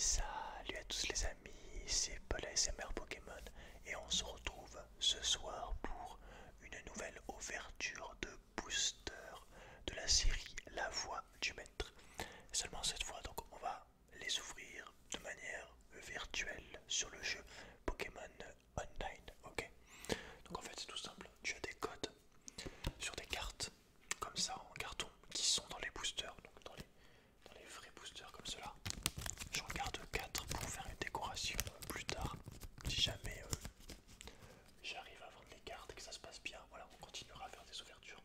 Salut à tous les amis, c'est Paul ASMR Pokémon et on se retrouve ce soir pour une nouvelle ouverture de booster de la série La Voix du Maître. Seulement cette fois, donc on va les ouvrir de manière virtuelle sur le jeu Pokémon Online, ok? Donc en fait c'est tout simple, tu as des codes sur des cartes comme ça en carton qui sont dans les boosters, donc dans les vrais boosters comme cela. J'en garde 4 pour faire une décoration plus tard. Si jamais j'arrive à vendre les cartes et que ça se passe bien, voilà, on continuera à faire des ouvertures.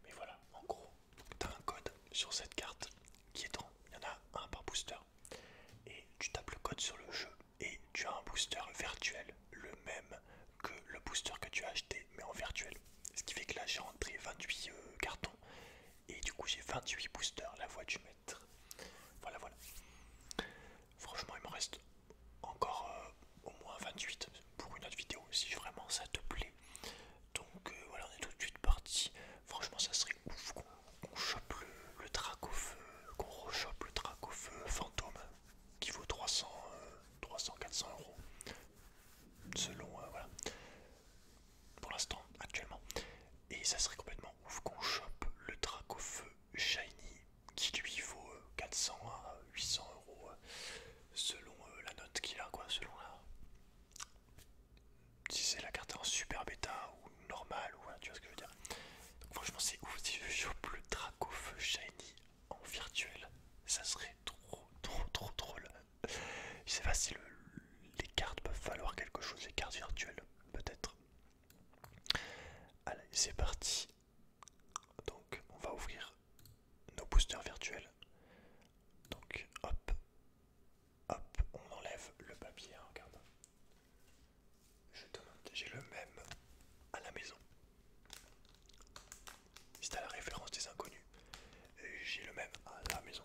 Mais voilà, en gros, tu as un code sur cette carte qui est dans. Il y en a un par booster. Et tu tapes le code sur le jeu et tu as un booster virtuel, le même que le booster que tu as acheté, mais en virtuel. Ce qui fait que là j'ai rentré 28 cartons et du coup j'ai 28 boosters, la voix du maître. Voilà, voilà. Franchement, il me reste encore au moins 28 pour une autre vidéo si vraiment ça te plaît. Donc voilà, on est tout de suite parti. Franchement, ça serait ouf qu'on chope le Dracofeu, qu'on rechope le Dracofeu fantôme qui vaut 300-400 euros selon voilà pour l'instant actuellement. Et ça serait complètement ouf qu'on chope le Dracofeu Shiny qui lui vaut 400 à 800 euros selon la note qu'il a, quoi, selon la. Si c'est la carte en super bêta ou normale, ou voilà, tu vois ce que je veux dire. Donc franchement c'est ouf, si je chope le Dracofeu Shiny en virtuel, ça serait trop drôle. Je sais pas si les cartes peuvent valoir quelque chose, les cartes virtuelles, peut-être. Allez, c'est parti. Donc on va ouvrir nos boosters virtuels. Donc hop, hop, on enlève le papier, hein, regarde. Je te montre, j'ai le même à la maison. Si t'as la référence des inconnus, j'ai le même à la maison.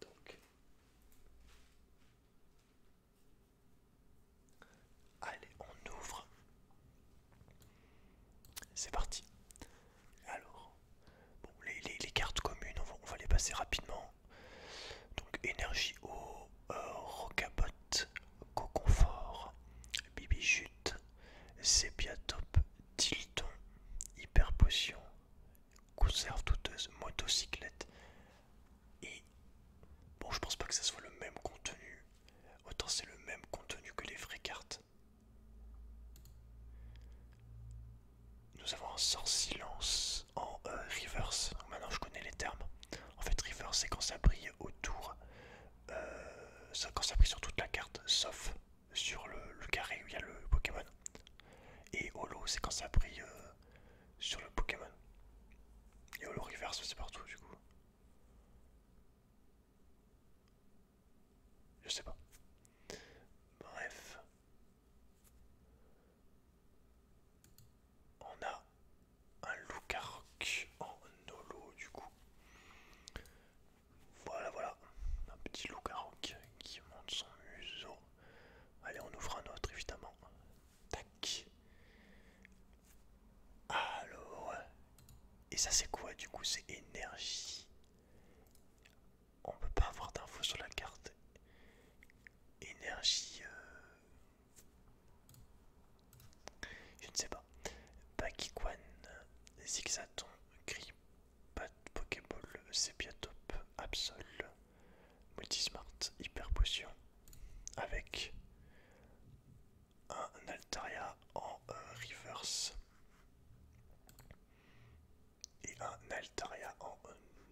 Donc, allez, on ouvre. C'est parti. Alors, bon, les cartes communes, on va les passer rapidement. Donc, énergie eau, Rocabot, Coconfort, Bibichute, Sépiatop, Tilton, Hyper Potion, Conserve douteuse, Motocyclette. Et bon, je pense pas que ça soit le même contenu. Autant c'est le même contenu que les vraies cartes. Nous avons un sort silence en reverse. Donc maintenant je connais les termes. En fait, reverse c'est quand ça brille autour, quand ça brille sur toute la carte, sauf sur le carré où il y a le Pokémon. Et holo c'est quand ça brille sur le Pokémon. Et holo reverse c'est partout du coup. Je sais pas. Bref. On a un Lucaroc en holo du coup. Voilà, voilà. Un petit Lucaroc qui monte son museau. Allez, on ouvre un autre évidemment. Tac. Alors. Et ça c'est quoi du coup? C'est énergie. On peut pas avoir d'infos sur la carte. Énergie. Je ne sais pas. Bakikwan, Zigzaton, Gripat, Pokéball, Sépiatop, Absol, Multismart, Hyper Potion. Avec un Altaria en reverse. Et un Altaria en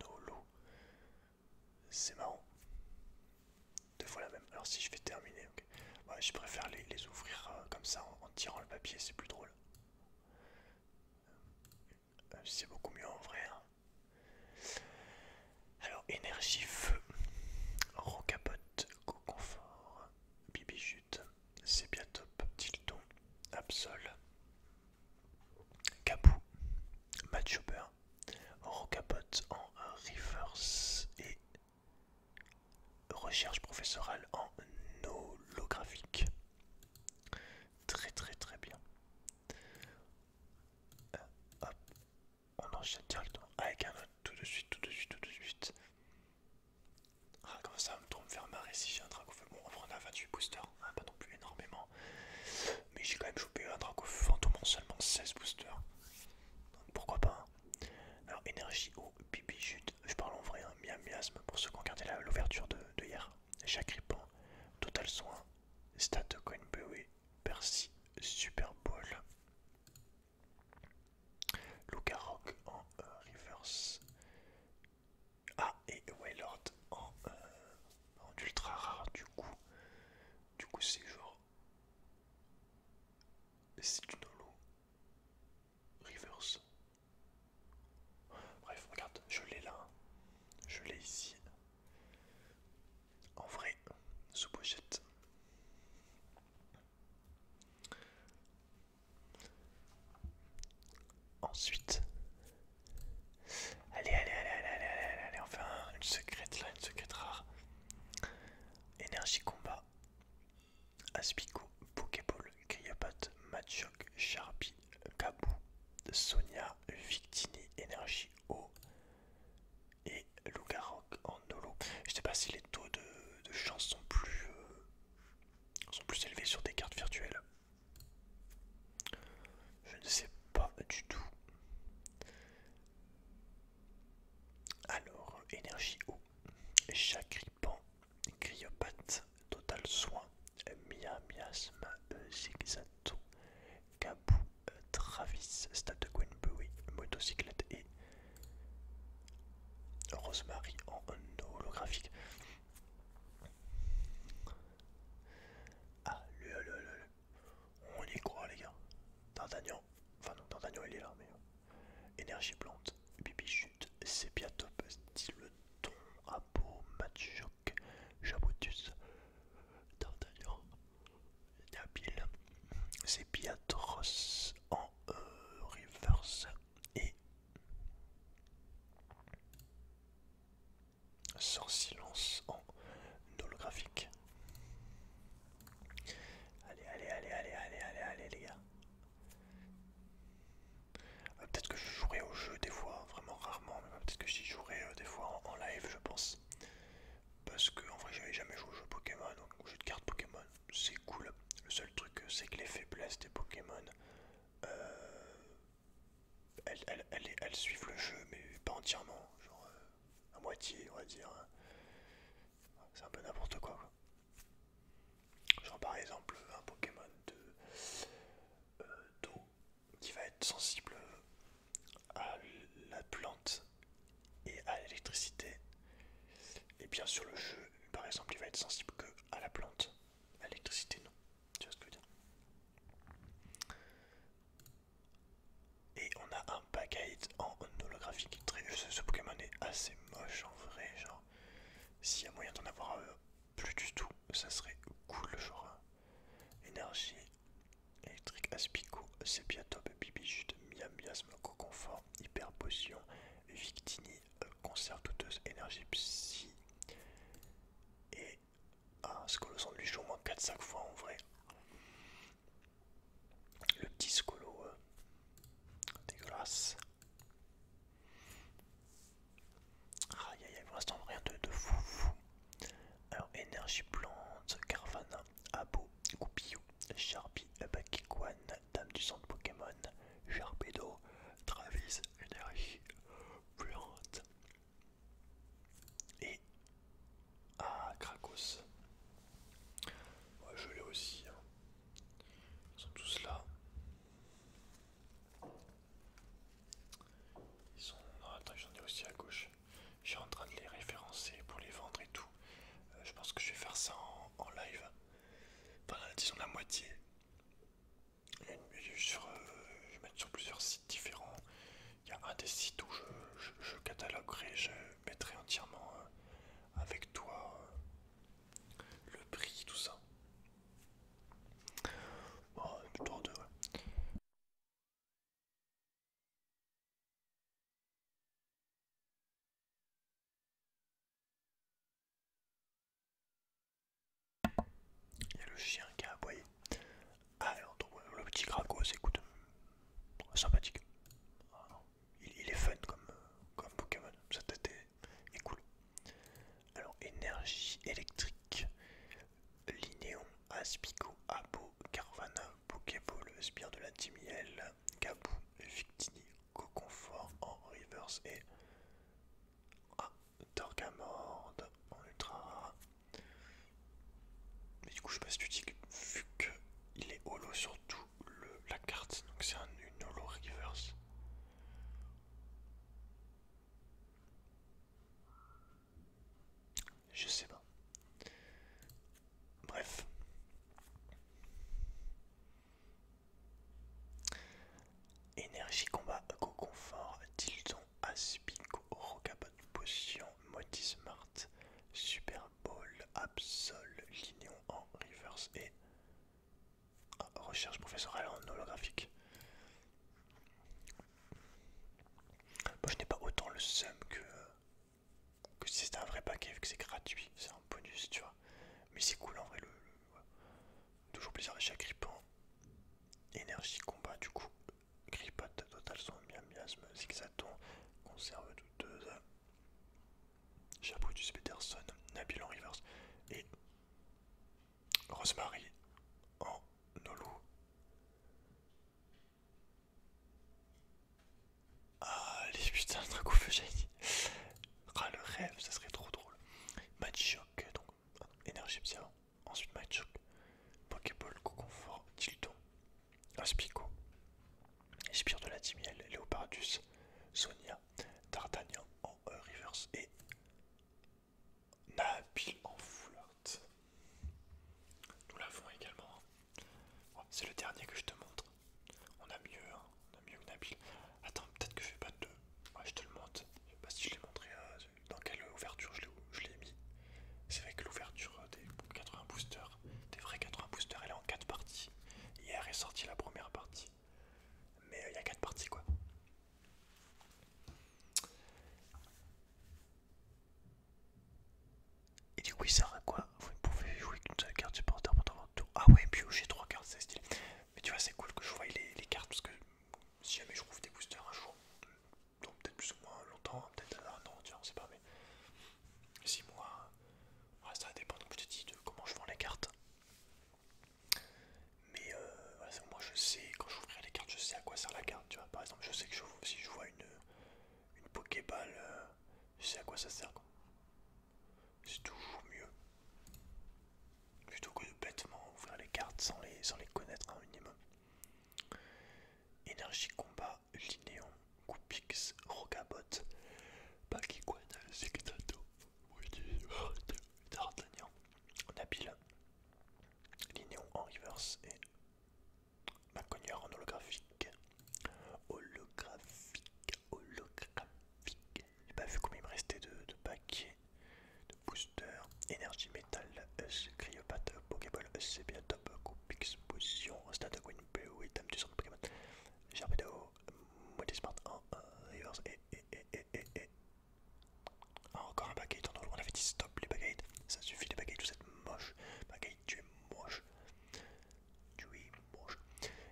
holo. C'est marrant. Deux fois la même. Alors si je vais terminer, ok. Ouais, je préfère les ouvrir comme ça en tirant le papier, c'est plus drôle. C'est beaucoup mieux en vrai. Hein. Alors énergie feu, Rocabot, Coconfort, Bibichute, Sépiatop, Tilton, Absol, Kabou, Matchopper, Rocabot en reverse et recherche professorale en holographique. Très bien. Hop, on enchaîne directement avec un autre tout de suite. Chagripan, Total Soin, Stat Coinberry, Percy, Super Ball, Lucaroc en reverse. Ah, et Wailord en ultra rare du coup. Du coup c'est genre... C'est du holo. Reverse. Bref, regarde, je l'ai là. Je l'ai ici. En vrai, sous pochette. Ensuite, allez, enfin une secrète là, une secrète rare. Énergie combat, Aspico, Pokéball, Cryopat, Machoke, Sharpie, Kabou, Sonia, Victini, Énergie eau et Lucaroc en holo. Je sais pas si les taux de chance sont plus élevés sur des cartes virtuelles. Je ne sais pas du tout. Alors, énergie eau, Chagripan, Cryopat, Total Soin, Miasme, Zigzato, Kabou, Travis, Stade de Gwenbury, Motocyclette et Rosemary en holographique. Ah, on y croit les gars. D'Artagnan, enfin non, D'Artagnan il est là, mais énergie plante, Bibichute, Sépiatop, Styleton, Abo, Machoc, Jabotus, D'Artagnan, Nabil, Sépiatros en reverse et Sort Silence en holographique. Allez les gars. Peut-être que je jouerai au jeu des fois, vraiment rarement, mais peut-être que j'y jouerai des fois en live je pense. Parce que en vrai j'avais jamais joué au jeu Pokémon, donc au jeu de cartes Pokémon, c'est cool. Le seul truc c'est que les faiblesses des Pokémon, elles suivent le jeu mais pas entièrement, genre à moitié on va dire. C'est un peu n'importe quoi. Genre par exemple un Pokémon d'eau qui va être sensible à la plante et à l'électricité. Et bien sûr le jeu, par exemple, il va être sensible que à la plante. À l'électricité, non. Tu vois ce que je veux dire? Et on a un Pagade en holographique. Ce Pokémon est assez moche en vrai. Genre, s'il y a moyen d'en avoir plus du tout, ça serait cool. Genre, énergie, électrique, Aspico, Sépiatop, Bibichute, Miasme, Coconfort, Hyper Potion, Victini, Conserve douteuse, énergie psy. Et Scoloson lui joue au moins 4-5 fois en vrai. Le petit Scolo dégueulasse. Aïe aïe aïe, pour l'instant rien de fou. Alors énergie plante, Carvana, Abo, Goupillou, Sharpie, Bakikwan, Dame du centre Pokémon, Jarpedo, Travis, énergie plante. Et Krakos. Ouais, je l'ai aussi. Hein. Ils sont tous là. Ils sont... Non, attends, j'en ai aussi à gauche. Je suis en train de les référencer pour les vendre et tout. Je pense que je vais faire ça en live. Enfin, disons la moitié. Je vais mettre sur plusieurs sites différents. Il y a un des sites où je cataloguerai, je mettrai entièrement avec toi le prix, tout ça. Bon, plutôt deux. Ouais. Il y a le chien qui a aboyé. Alors, donc, le petit Krakos, écoute, sympathique. Il est fun comme Pokémon, sa tête est cool. Alors, énergie électrique, Linéon, Aspico, Abo, Carvana, Pokéball, Spire de la Timiel, Gabou, Victini, Coconfort en reverse et Torgamord en ultra rare. si tu dis que vu qu'il est holo sur tout la carte, donc c'est une holo reverse. Je sais pas. Bref. Énergie, combat, confort, Tilton, Aspico, Rocabot, Potion, Moti Smart, Super Ball, Absol, Lignon en reverse et recherche professorale en holographique. Moi je n'ai pas autant le seum que si c'était un vrai paquet vu que c'est gratuit, c'est un bonus tu vois. Mais c'est cool en vrai voilà. Toujours plaisir à chaque grippant. Énergie combat du coup. Grippat, total son miasme, zigzaton, conserve douteuse. Chapeau du Peterson, Nabil en reverse et Rosemary en holo. Ah les putains de Dracophage. Ah le rêve, ça serait trop drôle. Match Shock, donc énergie psya. Ensuite Match Shock, Pokéball, Coconfort, Tilton, Aspico, Spire de la Timiel, Léopardus, Sonia, D'Artagnan en reverse et Nabil en full art. Nous l'avons également. Bon, c'est le dernier que je te montre. On a mieux, hein. On a mieux que Nabil. Attends, peut-être que je vais pas te. Ouais, je te le montre. Je sais pas si je l'ai montré dans quelle ouverture je l'ai mis. C'est vrai que l'ouverture des 80 boosters, des vrais 80 boosters, elle est en 4 parties. Hier est sortie la première partie. Mais il y a 4 parties quoi. Et du coup, il sert à quoi? Vous ne pouvez jouer qu'une seule carte supporter pendant votre tour. Ah ouais, piocher 3 cartes, c'est stylé. Mais tu vois, c'est cool que je voie les cartes parce que si jamais je trouve des boosters un jour, donc peut-être plus ou moins longtemps, peut-être un an, tiens, on sait pas, mais 6 mois, ouais, ça dépend comme je te dis de comment je vends les cartes. Mais voilà, moi je sais, quand j'ouvrirai les cartes, je sais à quoi sert la carte, tu vois. Par exemple, je sais que si je vois une Pokéball, je sais à quoi ça sert, quoi. C'est toujours mieux. Plutôt que de bêtement ouvrir les cartes sans les connaître un minimum. Énergie combat, Linéon, Coupix, Rocabot, Bakiguan, Zigzato, D'Artagnan, Nabil, Linéon en reverse et Macognard en holographique. Holographique. J'ai pas vu combien il me restait de paquets, de boosters. Énergie métal, Cryopath, Pokéball, c'est bien top. Coupix, Potion, Stade Winpew, item du centre Pokémon. Jarpedo, Moitié Smart en reverse et. Ah, encore un bagate en holo. On avait dit stop les bagates. Ça suffit les bagates, vous êtes moche. Bagate, tu es moche. Tu es moche.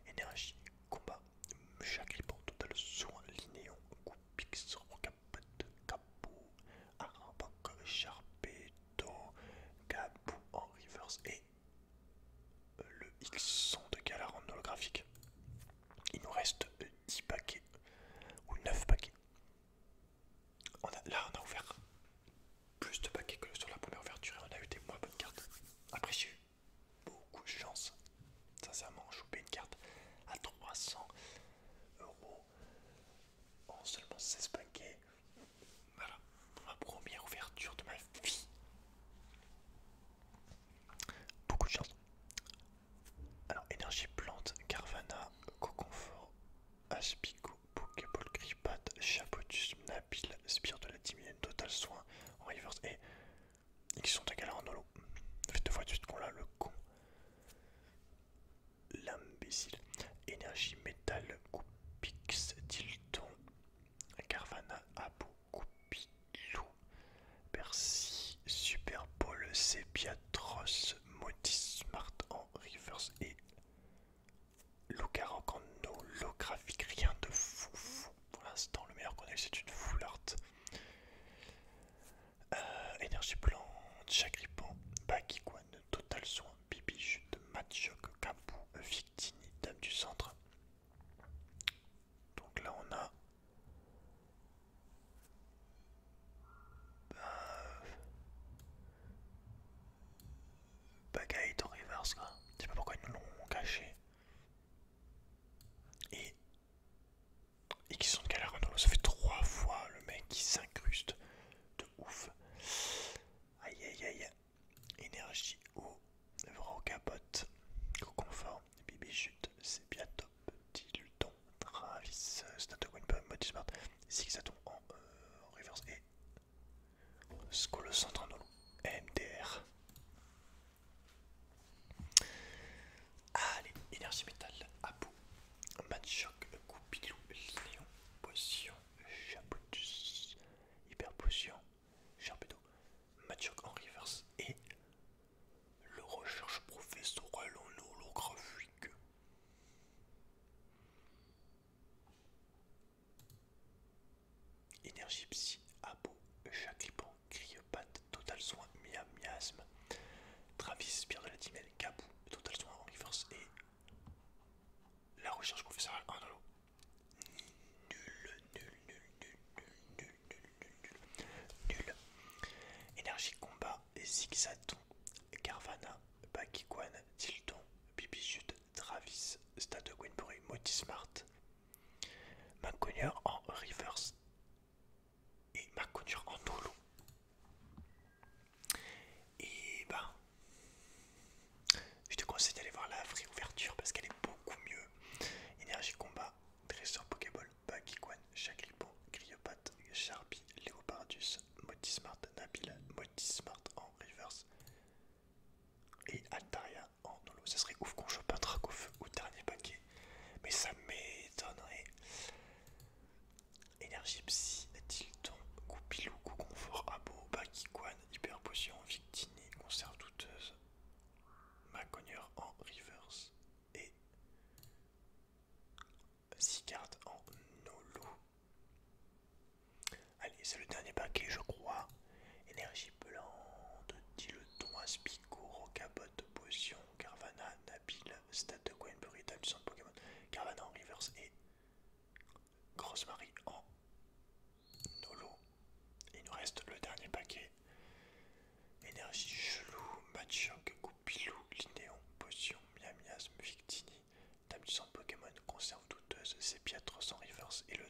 Énergie, combat, Chagrippant, total soin, Linéon, Coupix, Rocapote, Capou, Arabac, Charpedo, Gabou en reverse et le X-son de Galar en holographique. Il nous reste 10 paquets ou 9 paquets. Là, on a ouvert plus de paquets que sur la première ouverture et on a eu des moins bonnes cartes. Après, j'ai eu beaucoup de chance. Sincèrement, choper une carte à 300 euros en seulement 16 paquets. Voilà, ma première ouverture de ma vie. Beaucoup de chance. Alors, énergie plante, Carvana, Coconfort, Aspico, Pokéball, Grippat, Chapotus, Nabil, Spire de la 10 000, Total Soin en reverse et ils sont égalés en holo. Ça fait 2 fois de suite qu'on l'a, le con. L'imbécile. Énergie métal, Coupix, Tilton, Carvana, Abu, Coupilou, Percy, Super Bowl, Sepiatros, Motis Smart en reverse et Lucaroc en holographique. Rien de fou. Pour l'instant, le meilleur qu'on a eu, c'est une full art. Énergie plante, Chagrippant, Bakiguan, Total Soin, Bibichute, Matchoc, Capou, Victini, Dame du Centre. Donc là on a Bagate en reverse, énergie ou Rocapote, confort, Bibi Chute, Sépia Top, Diluton, Travis, Statowin, Modismart, Zigzaton en reverse et Skolo centre en holo, MDR. Allez, énergie métal, Abu, Matchoc, Goupilou, Linéon, Potion, Chapotus, Hyper Potion, Sharpedo, Matchoc en reverse et le recherche professoral en holographique. Énergie psy, Abo, Chaclipan, Grillepat, Total Soin, Miasme, Travis, Spire de la Dimel, Kabou, Total Soin en reverse et la recherche professorale en holo. Nul. Énergie combat, Zigzaton, Carvana, Bakikwan, Tilton, Bibichute, Travis, Stade de Gwynbury, Motismart, Maconier en reverse et Maconier en holo. Et ben, je te conseille d'aller voir la vraie ouverture parce qu'elle est beaucoup mieux. Énergie combat, Dresseur Pokéball, Bakikwan, Chaclipan, Grillepat, Sharpie, Léopardus, Motismart, Nabil, Motismart en reverse et Altaria en holo. Ça serait ouf qu'on chope un Dracofeu au dernier paquet, mais ça m'étonnerait. Énergie Psy, Tilton, Goupilou, Confort, Abo, Bakikwan, Hyper Potion, Victini, Conserve douteuse, Maconier en reverse et Sigard en holo. Allez, c'est le dernier paquet, je crois. Énergie Plante, Dileton, Aspico, Rocabot, Potion, Carvana, Nabil, Stade de Gwynbury, Tabuissant de Pokémon, Carvana en reverse et Grosse Marie en holo. Il nous reste le dernier paquet. Énergie Chelou, Matchoc, Goupilou, Linéon, Potion, Miasme, Victini, Tabuissant de Pokémon, Conserve douteuse, Sépiatre sans reverse et le